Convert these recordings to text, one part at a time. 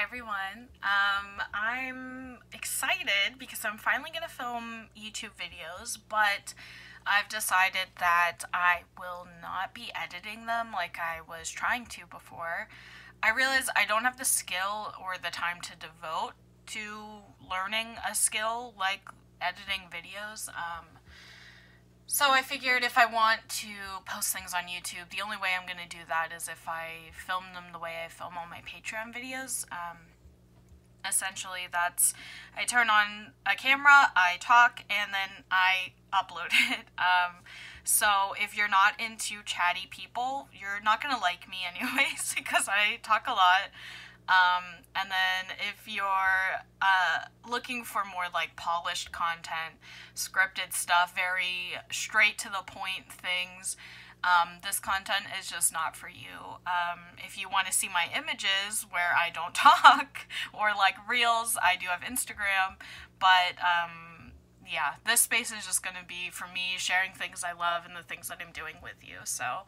everyone. I'm excited because I'm finally going to film YouTube videos, but I've decided that I will not be editing them like I was trying to before. I realize I don't have the skill or the time to devote to learning a skill like editing videos. So I figured if I want to post things on YouTube, the only way I'm going to do that is if I film them the way I film all my Patreon videos. Essentially, that's I turn on a camera, I talk, and then I upload it. So if you're not into chatty people, you're not going to like me anyways because I talk a lot. And then if you're looking for more like polished content, scripted stuff, very straight to the point things, this content is just not for you. If you want to see my images where I don't talk, or like reels, I do have Instagram, but yeah, this space is just going to be for me sharing things I love and the things that I'm doing with you. So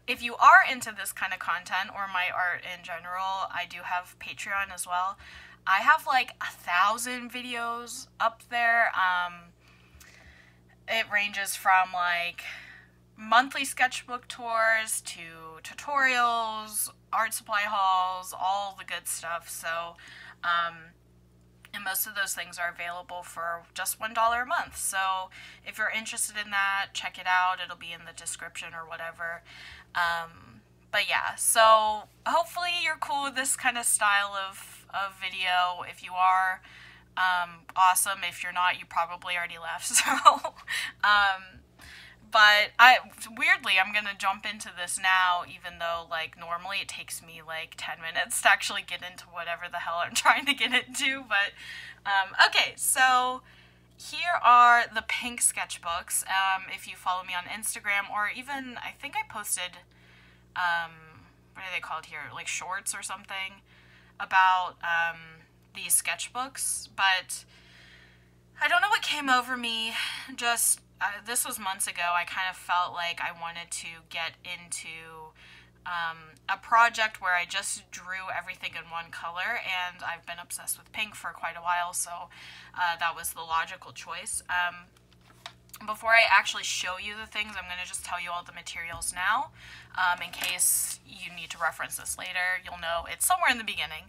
if you are into this kind of content or my art in general, I do have Patreon as well. I have like 1,000 videos up there. It ranges from like monthly sketchbook tours to tutorials, art supply hauls, all the good stuff. So, and most of those things are available for just $1 a month. So if you're interested in that, check it out. It'll be in the description or whatever. But yeah, so hopefully you're cool with this kind of style of video. If you are, awesome. If you're not, you probably already left. So, but weirdly, I'm gonna jump into this now, even though, like, normally it takes me, like, 10 minutes to actually get into whatever the hell I'm trying to get into, but, okay, so here are the pink sketchbooks. If you follow me on Instagram, or even, I think I posted, what are they called here, like, shorts or something, about, these sketchbooks, but I don't know what came over me, just this was months ago. I kind of felt like I wanted to get into a project where I just drew everything in one color, and I've been obsessed with pink for quite a while, so that was the logical choice. Before I actually show you the things, I'm going to just tell you all the materials now, in case you need to reference this later. You'll know it's somewhere in the beginning.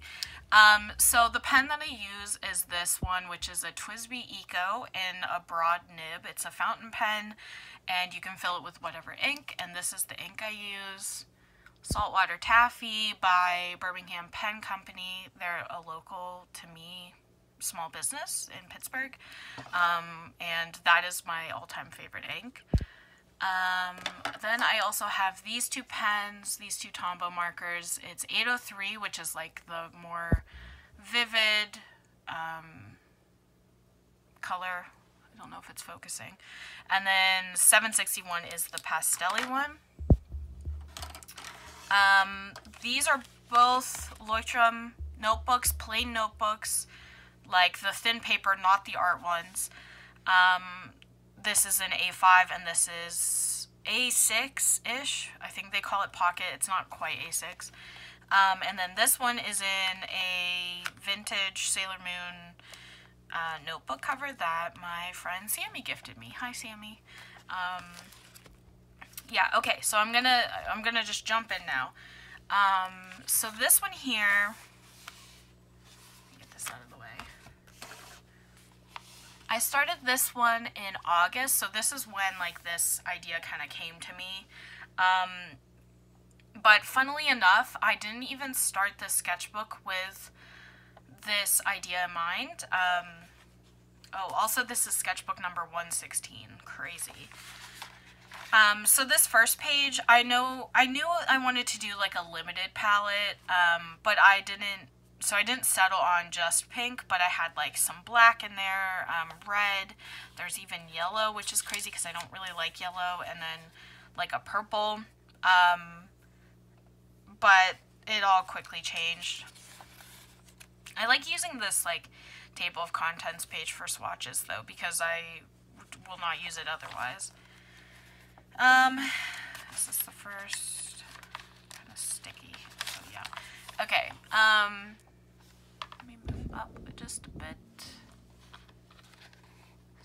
So the pen that I use is this one, which is a TWSBI Eco in a broad nib. It's a fountain pen, and you can fill it with whatever ink, and this is the ink I use. Saltwater Taffy by Birmingham Pen Company. They're a local, to me, small business in Pittsburgh, and that is my all-time favorite ink. Then I also have these two pens, these two Tombow markers. It's 803, which is like the more vivid color. I don't know if it's focusing. And then 761 is the pastel-y one. These are both Leutram notebooks, plain notebooks, like the thin paper, not the art ones. This is an A5 and this is A6-ish. I think they call it pocket. It's not quite A6. And then this one is in a vintage Sailor Moon notebook cover that my friend Sammy gifted me. Hi, Sammy. Yeah, okay, so I'm gonna just jump in now. So this one here, get this out of the way. I started this one in August, so this is when, like, this idea kind of came to me. But funnily enough, I didn't even start this sketchbook with this idea in mind. Oh, also this is sketchbook number 116. Crazy. So this first page, I knew I wanted to do, like, a limited palette, but I didn't settle on just pink, but I had, like, some black in there, red, there's even yellow, which is crazy because I don't really like yellow, and then, like, a purple, but it all quickly changed. I like using this, like, table of contents page for swatches, though, because I will not use it otherwise. This is the first, kind of sticky, so yeah. Okay, up just a bit.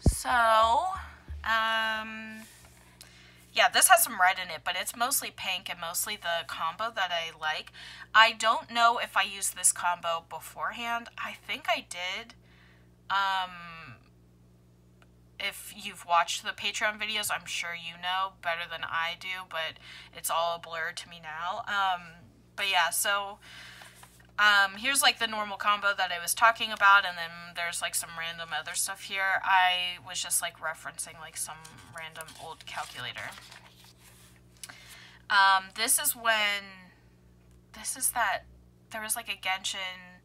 So, yeah, this has some red in it, but it's mostly pink and mostly the combo that I like. I don't know if I used this combo beforehand. I think I did. If you've watched the Patreon videos, I'm sure you know better than I do, but it's all a blur to me now. But yeah, so here's like the normal combo that I was talking about, and then there's like some random other stuff here. I was just like referencing like some random old calculator. This is that there was like a Genshin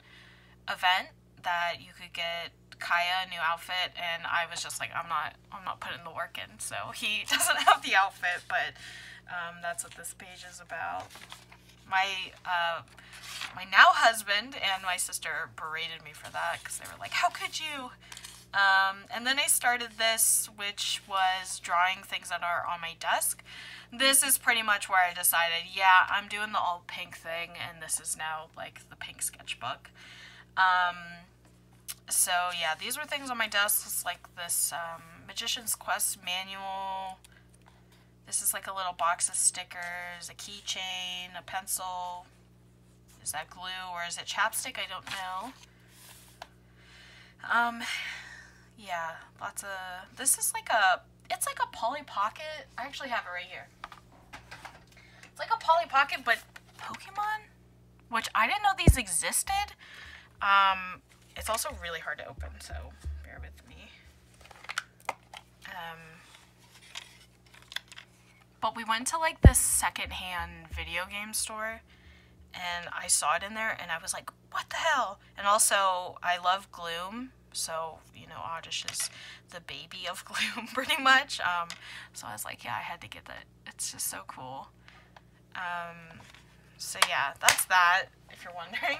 event that you could get Kaya a new outfit, and I was just like, I'm not putting the work in, so he doesn't have the outfit, but that's what this page is about. My now husband and my sister berated me for that because they were like, how could you? And then I started this, which was drawing things that are on my desk. This is pretty much where I decided, yeah, I'm doing the all pink thing, and this is now like the pink sketchbook. So yeah, these were things on my desk. It's like this Magician's Quest manual. This is like a little box of stickers, a keychain, a pencil. Is that glue or is it chapstick? I don't know. Yeah, lots of, this is like it's like a Polly Pocket. I actually have it right here. It's like a Polly Pocket, but Pokemon, which I didn't know these existed. It's also really hard to open, so bear with me. But we went to like this secondhand video game store, and I saw it in there, and I was like, what the hell? And also, I love Gloom, so, you know, Oddish is the baby of Gloom, pretty much. So I was like, yeah, I had to get that. It's just so cool. So yeah, that's that, if you're wondering.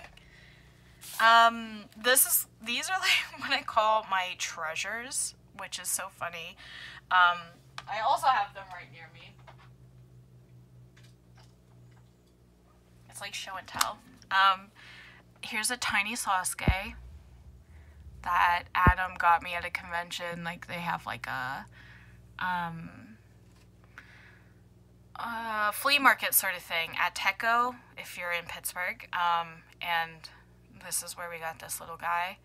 These are like what I call my treasures, which is so funny. I also have them right near me. It's like show and tell. Here's a tiny Sasuke that Adam got me at a convention. Like, they have like a flea market sort of thing at Teco, if you're in Pittsburgh. And this is where we got this little guy.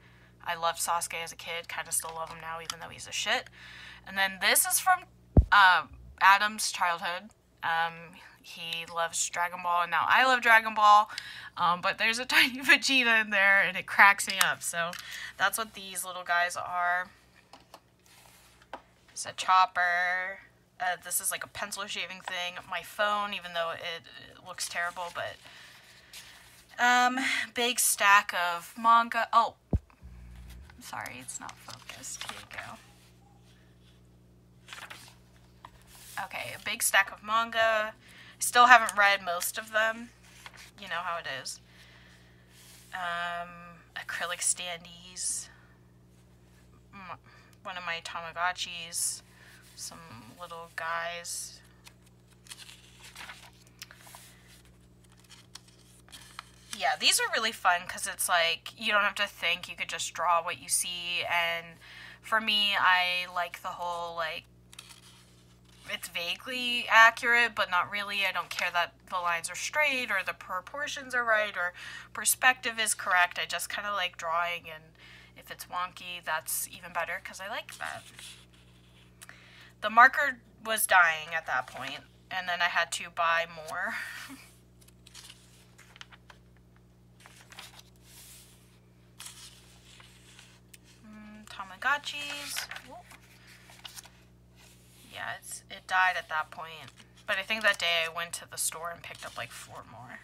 I loved Sasuke as a kid, kind of still love him now, even though he's a shit. And then this is from Adam's childhood. He loves Dragon Ball, and now I love Dragon Ball. But there's a tiny Vegeta in there, and it cracks me up. So that's what these little guys are. It's a chopper. This is like a pencil shaving thing. My phone, even though it looks terrible, but big stack of manga. Oh, sorry, it's not focused. Here you go. Okay, a big stack of manga. Still haven't read most of them. You know how it is. Acrylic standees. One of my Tamagotchis. Some little guys. Yeah, these are really fun because it's like, you don't have to think, you could just draw what you see, and for me, I like the whole, like, it's vaguely accurate, but not really. I don't care that the lines are straight, or the proportions are right, or perspective is correct. I just kind of like drawing, and if it's wonky, that's even better, because I like that. The marker was dying at that point, and then I had to buy more. Tamagotchis. Yeah, it died at that point. But I think that day I went to the store and picked up like 4 more.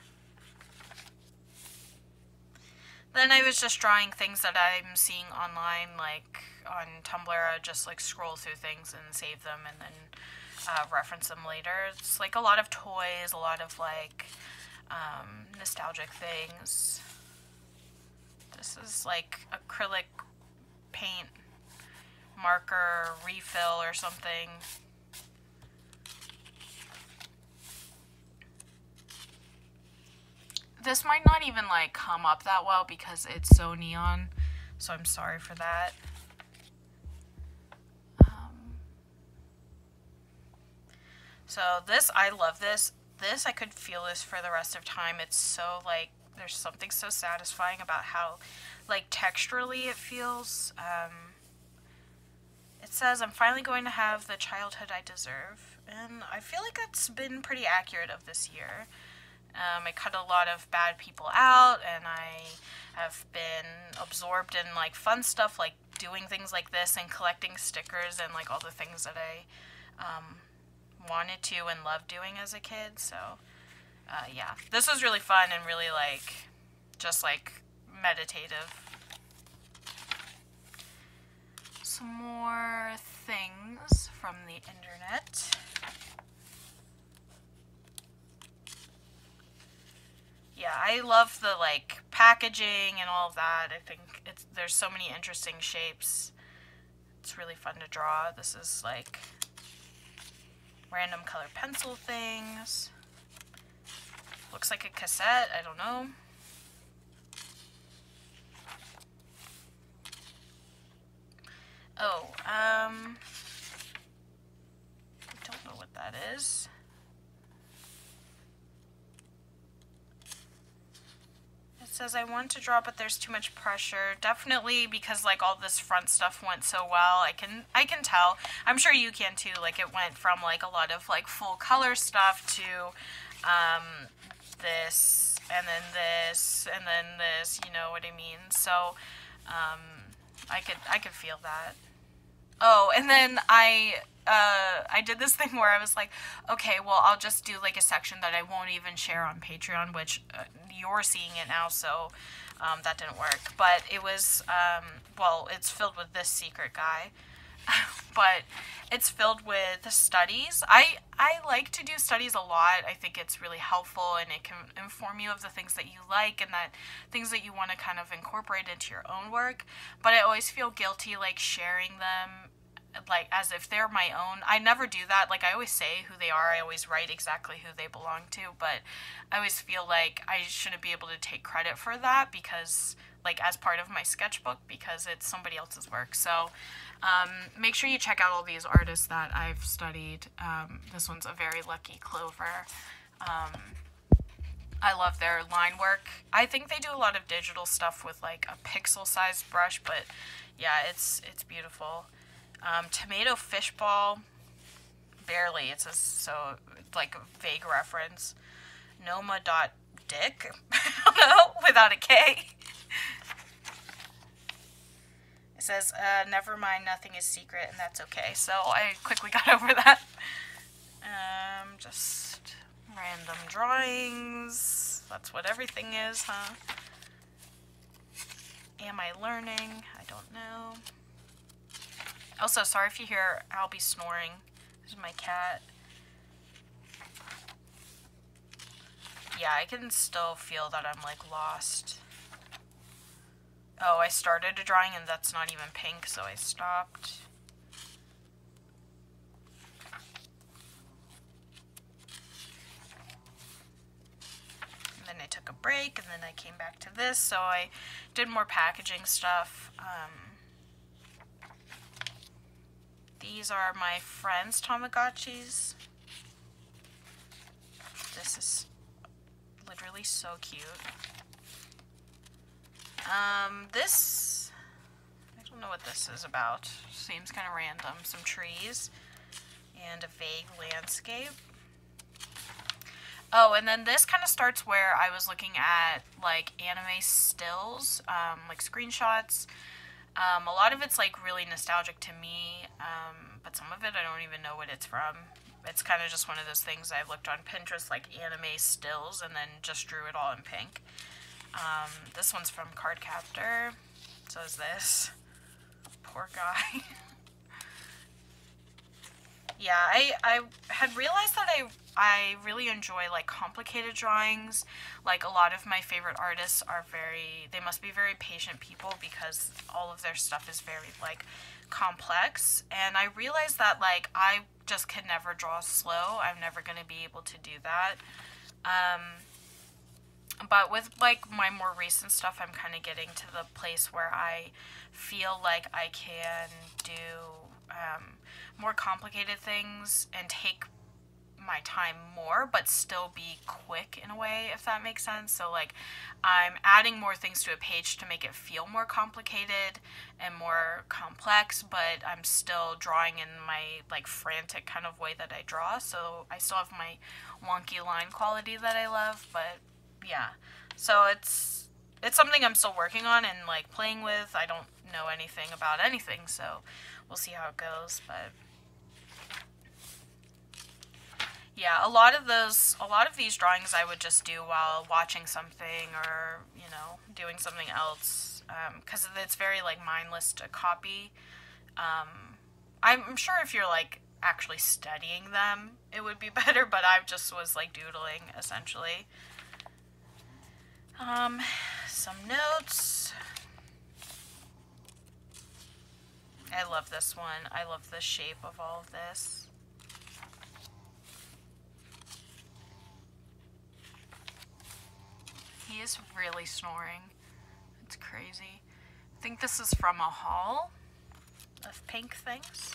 Then I was just drawing things that I'm seeing online, like on Tumblr. I just like scroll through things and save them and then reference them later. It's like a lot of toys, a lot of like nostalgic things. This is like acrylic paint marker refill or something. This might not even like come up that well because it's so neon, so I'm sorry for that. So this, I love this. This, I could feel this for the rest of time. It's so, like, there's something so satisfying about how, like, texturally it feels. It says, I'm finally going to have the childhood I deserve. And I feel like that's been pretty accurate of this year. I cut a lot of bad people out, and I have been absorbed in, like, fun stuff, like doing things like this and collecting stickers and, like, all the things that I wanted to and loved doing as a kid. So yeah, this was really fun and really, like, just, like, meditative. Some more things from the internet. Yeah, I love the, like, packaging and all of that. I think there's so many interesting shapes. It's really fun to draw. This is, like, random color pencil things. Looks like a cassette, I don't know. Oh, I don't know what that is. It says, I want to draw, but there's too much pressure. Definitely, because, like, all this front stuff went so well. I can tell. I'm sure you can too. Like, it went from, like, a lot of, like, full color stuff to this, and then this, and then this, you know what I mean? So I could feel that. Oh, and then I did this thing where I was like, okay, well, I'll just do, like, a section that I won't even share on Patreon, which you're seeing it now, so that didn't work. But it was, well, it's filled with this secret guy, but it's filled with studies. I like to do studies a lot. I think it's really helpful, and it can inform you of the things that you like and that things that you want to kind of incorporate into your own work. But I always feel guilty, like, sharing them, like, as if they're my own. I never do that. Like, I always say who they are. I always write exactly who they belong to, but I always feel like I shouldn't be able to take credit for that because, like, as part of my sketchbook, because it's somebody else's work. So make sure you check out all these artists that I've studied. This one's A Very Lucky Clover. I love their line work. I think they do a lot of digital stuff with, like, a pixel-sized brush, but yeah, it's beautiful. Tomato Fishball, barely. It's so, like, a vague reference. Noma.dick, I don't know, without a K. It says, never mind, nothing is secret, and that's okay. So I quickly got over that. Just random drawings. That's what everything is, huh? Am I learning? I don't know. Also, sorry if you hear Albie snoring. This is my cat. Yeah, I can still feel that I'm, like, lost. Oh, I started a drawing and that's not even pink, so I stopped. And then I took a break, and then I came back to this, so I did more packaging stuff. These are my friends' Tamagotchis. This is literally so cute. This, I don't know what this is about. Seems kind of random. Some trees and a vague landscape. Oh, and then this kind of starts where I was looking at, like, anime stills, like screenshots. A lot of it's, like, really nostalgic to me, but some of it I don't even know what it's from. It's kind of just one of those things I looked on Pinterest, like anime stills, and then just drew it all in pink. This one's from Cardcaptor. So is this. Poor guy. Yeah, I had realized that I really enjoy, like, complicated drawings. Like, a lot of my favorite artists are they must be very patient people because all of their stuff is very, like, complex. And I realized that, like, I just can never draw slow. I'm never going to be able to do that. But with like my more recent stuff, I'm kind of getting to the place where I feel like I can do more complicated things and take my time more, but still be quick in a way, if that makes sense. So like I'm adding more things to a page to make it feel more complicated and more complex, but I'm still drawing in my like frantic kind of way that I draw. So I still have my wonky line quality that I love, but yeah. So it's something I'm still working on and like playing with. I don't know anything about anything, so we'll see how it goes, but yeah, a lot of these drawings I would just do while watching something or, you know, doing something else, because it's very, like, mindless to copy. I'm sure if you're, like, actually studying them, it would be better, but I just was, like, doodling, essentially. Some notes. I love this one. I love the shape of all of this. He is really snoring. It's crazy. I think this is from a haul of pink things.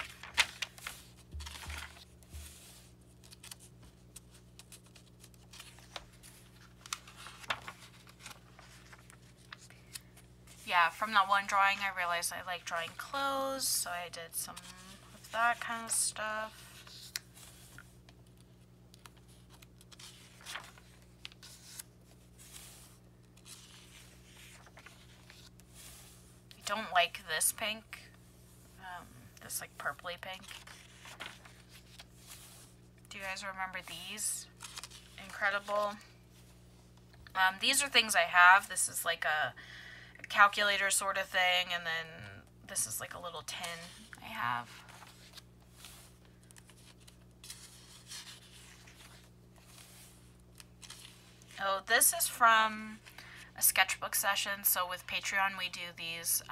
Yeah, from that one drawing I realized I like drawing clothes, so I did some of that kind of stuff. Don't like this pink, this like purpley pink. Do you guys remember these? Incredible. These are things I have. This is like a calculator sort of thing, and then this is like a little tin I have. Oh, this is from a sketchbook session. So with Patreon, we do these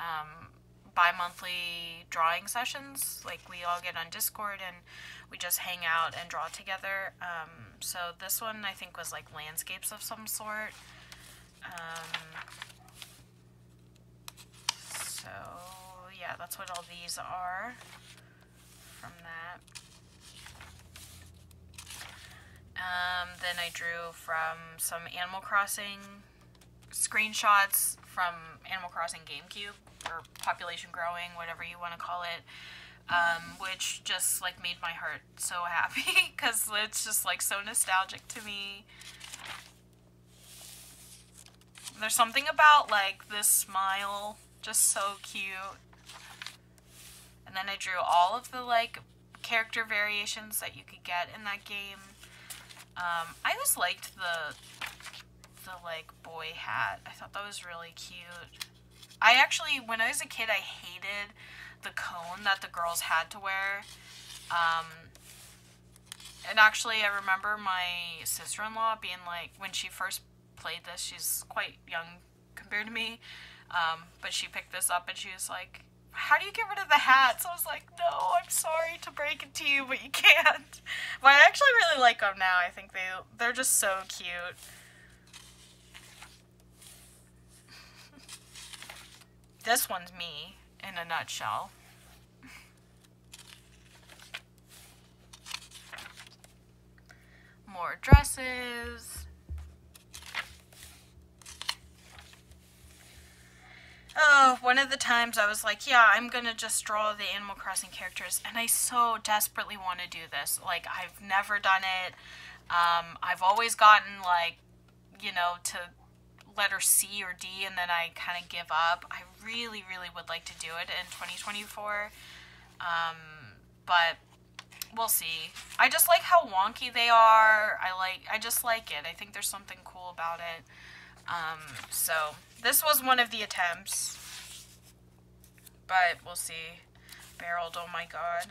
bi-monthly drawing sessions. Like we all get on Discord and we just hang out and draw together. So this one I think was like landscapes of some sort. So yeah, that's what all these are from that. Then I drew from some Animal Crossing screenshots from Animal Crossing GameCube, or Population Growing, whatever you want to call it, which just like made my heart so happy because it's just like so nostalgic to me. There's something about like this smile, just so cute. And then I drew all of the like character variations that you could get in that game. I always liked the like boy hat. I thought that was really cute. I actually, when I was a kid, I hated the cone that the girls had to wear. And actually, I remember my sister-in-law being like, when she first played this, she's quite young compared to me, but she picked this up and she was like, how do you get rid of the hat? So I was like, no, I'm sorry to break it to you, but you can't. But I actually really like them now. I think they're just so cute. This one's me in a nutshell. More dresses. Oh, one of the times I was like, yeah, I'm gonna just draw the Animal Crossing characters, and I so desperately want to do this. Like, I've never done it. I've always gotten, like, you know, to letter C or D, and then I kind of give up. I really, really would like to do it in 2024, but we'll see. I just like how wonky they are. I just like it. I think there's something cool about it. So this was one of the attempts, but we'll see. Barreled, oh my god.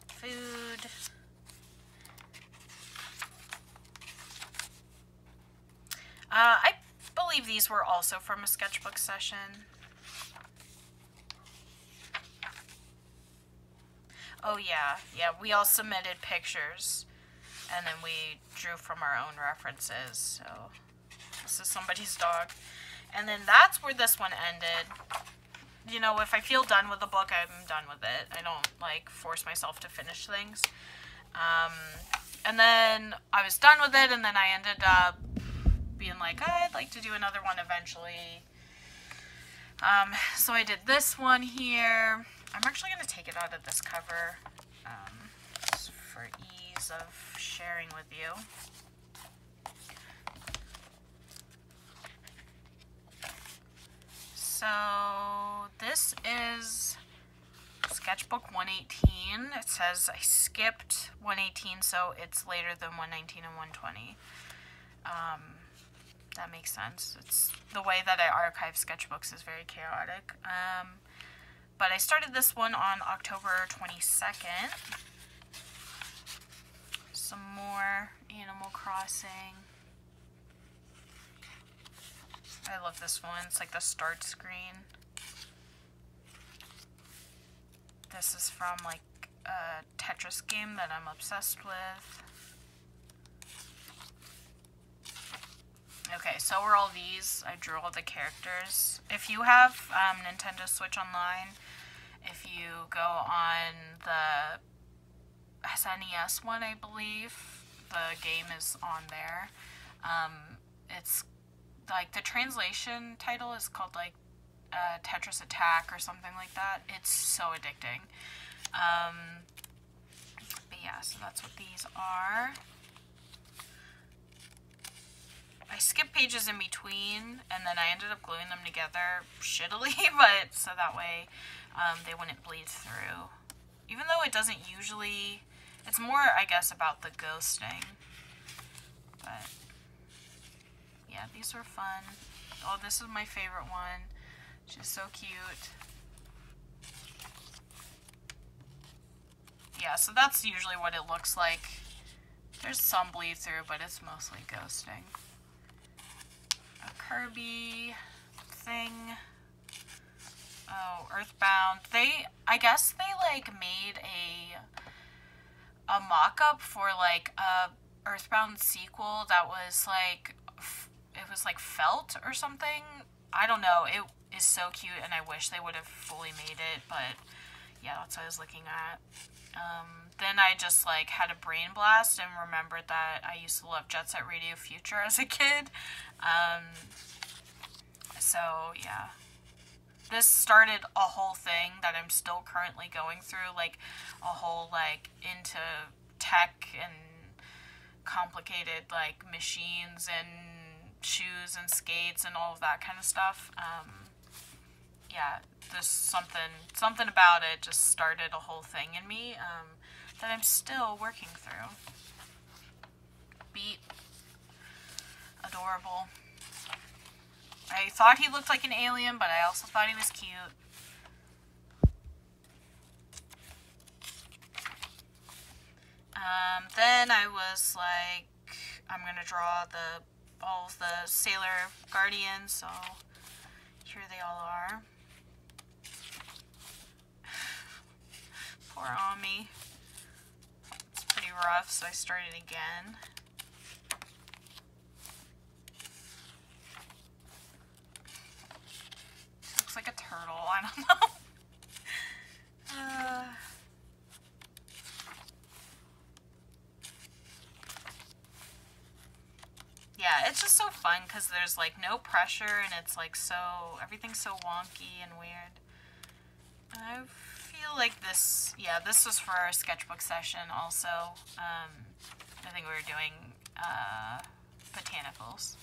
Food. I believe these were also from a sketchbook session. Oh yeah, yeah, we all submitted pictures, and then we drew from our own references, so this is somebody's dog. And then that's where this one ended. You know, if I feel done with the book, I'm done with it. I don't, like, force myself to finish things. And then I was done with it, and then I ended up being like, oh, I'd like to do another one eventually. So I did this one here. I'm actually going to take it out of this cover for ease of sharing with you. So this is sketchbook 118. It says I skipped 118, so it's later than 119 and 120. That makes sense. It's the way that I archive sketchbooks is very chaotic. But I started this one on October 22nd. Some more Animal Crossing. I love this one. It's like the start screen. This is from like a Tetris game that I'm obsessed with. Okay, so were all these. I drew all the characters. If you have Nintendo Switch Online, if you go on the SNES one, I believe, the game is on there. It's like the translation title is called like Tetris Attack or something like that. It's so addicting. But yeah, so that's what these are. I skipped pages in between, and then I ended up gluing them together shittily, but so that way they wouldn't bleed through. Even though it doesn't usually, it's more, I guess, about the ghosting. But yeah, these were fun. Oh, this is my favorite one. She's so cute. Yeah, so that's usually what it looks like. There's some bleed through, but it's mostly ghosting. A Kirby thing. Oh, Earthbound. I guess they like made a mock-up for like a Earthbound sequel that was like, it was like felt or something. I don't know. It is so cute, and I wish they would have fully made it, but yeah, that's what I was looking at. Then I just like had a brain blast and remembered that I used to love Jet Set Radio Future as a kid. So yeah, this started a whole thing that I'm still currently going through, like a whole like into tech and complicated like machines and shoes and skates and all of that kind of stuff. Yeah, there's something about it just started a whole thing in me that I'm still working through. Beat. Adorable. I thought he looked like an alien, but I also thought he was cute. Then I was like, I'm gonna draw all of the Sailor Guardians, so here they all are. Poor Ami. It's pretty rough, so I started again. Looks like a turtle, I don't know. Yeah, it's just so fun because there's like no pressure and it's like everything's so wonky and weird. I feel like this was for our sketchbook session also. I think we were doing botanicals.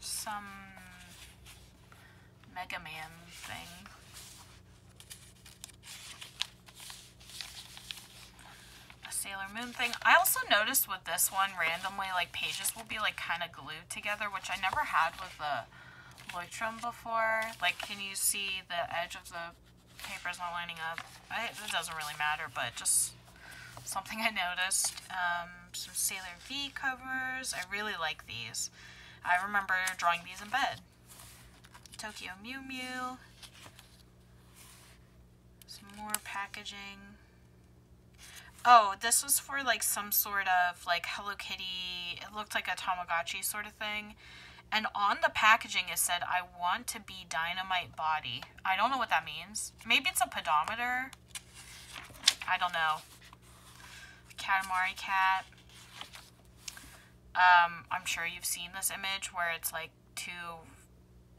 Some Mega Man thing. A Sailor Moon thing. I also noticed with this one, randomly, like, pages will be, like, kind of glued together, which I never had with the Leuchtturm before. Like, can you see the edge of the paper's not lining up. It doesn't really matter, but just something I noticed. Some Sailor V covers. I really like these. I remember drawing these in bed. Tokyo Mew Mew. Some more packaging. Oh, this was for like some sort of like Hello Kitty. It looked like a Tamagotchi sort of thing. And on the packaging it said, I want to be Dynamite Body. I don't know what that means. Maybe it's a pedometer. I don't know. Katamari cat. I'm sure you've seen this image where it's like two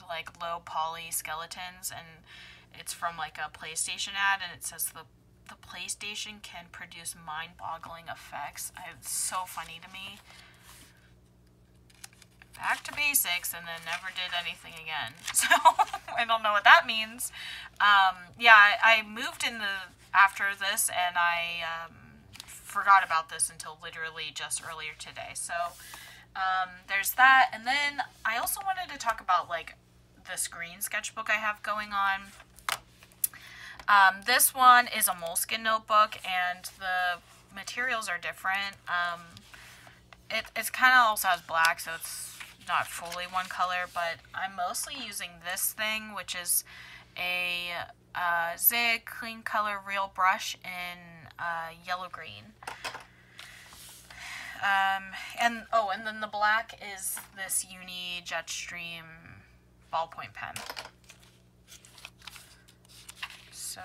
like low poly skeletons, and it's from like a PlayStation ad, and it says the PlayStation can produce mind-boggling effects. It's so funny to me. Back to basics, and then never did anything again. So I don't know what that means. Yeah, I moved in after this, and I forgot about this until literally just earlier today. So there's that, and then I also wanted to talk about like this green sketchbook I have going on. This one is a Moleskine notebook, and the materials are different. It's kind of also has black, so it's not fully one color, but I'm mostly using this thing, which is a Zig Clean Color Real Brush in yellow-green. And then the black is this Uni Jetstream ballpoint pen. So,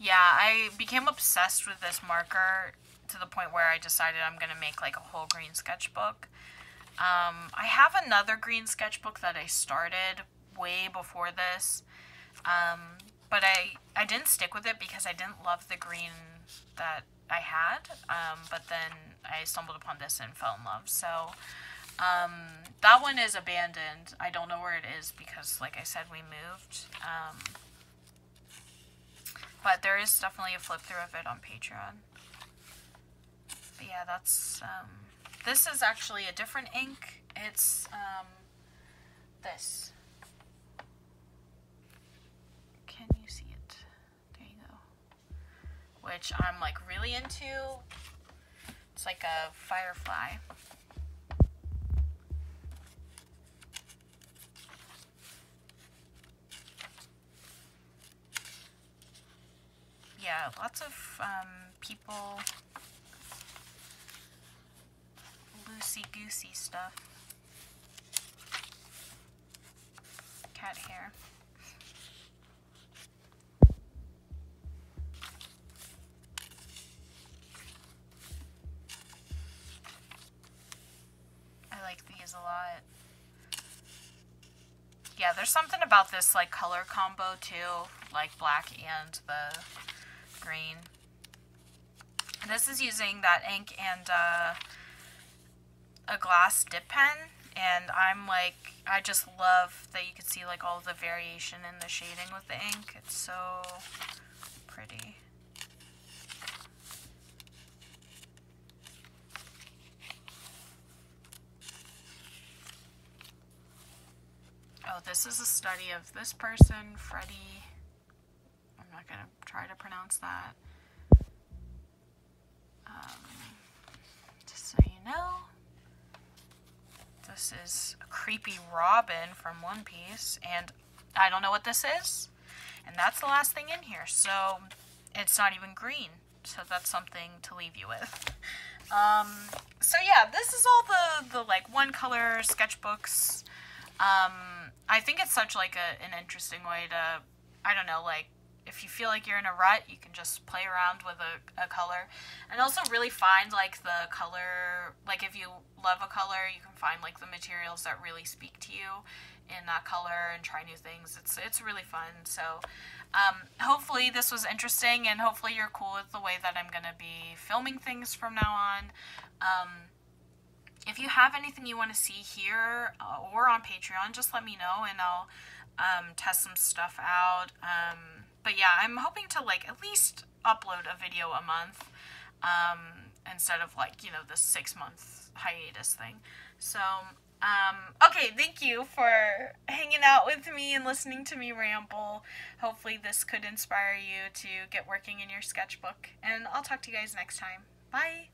yeah, I became obsessed with this marker to the point where I decided I'm going to make like a whole green sketchbook. I have another green sketchbook that I started way before this, but I didn't stick with it because I didn't love the green that I had, but then I stumbled upon this and fell in love. So that one is abandoned. I don't know where it is because, like I said, we moved. But there is definitely a flip through of it on Patreon. But yeah, that's, this is actually a different ink. It's, this. Can you see it? There you go. Which I'm, like, really into. It's like a firefly. Yeah, lots of, people... loosey-goosey stuff. Cat hair. I like these a lot. Yeah, there's something about this like color combo too, like black and the green. And this is using that ink and a glass dip pen, and I'm like, I just love that you can see like all the variation in the shading with the ink. It's so pretty. Oh, this is a study of this person, Freddie. I'm not gonna try to pronounce that. Just so you know. This is a creepy Robin from One Piece, and I don't know what this is, and that's the last thing in here, so it's not even green, so that's something to leave you with. So yeah, this is all the like one color sketchbooks. I think it's such like an interesting way to, I don't know, like if you feel like you're in a rut, you can just play around with a color, and also really find like the color, like if you love a color, you can find like the materials that really speak to you in that color and try new things. It's really fun. So hopefully this was interesting, and hopefully you're cool with the way that I'm gonna be filming things from now on. If you have anything you want to see here or on Patreon, just let me know, and I'll test some stuff out. But yeah, I'm hoping to like at least upload a video a month, instead of like, you know, the 6-month hiatus thing. So Okay, thank you for hanging out with me and listening to me ramble. Hopefully this could inspire you to get working in your sketchbook, and I'll talk to you guys next time. Bye!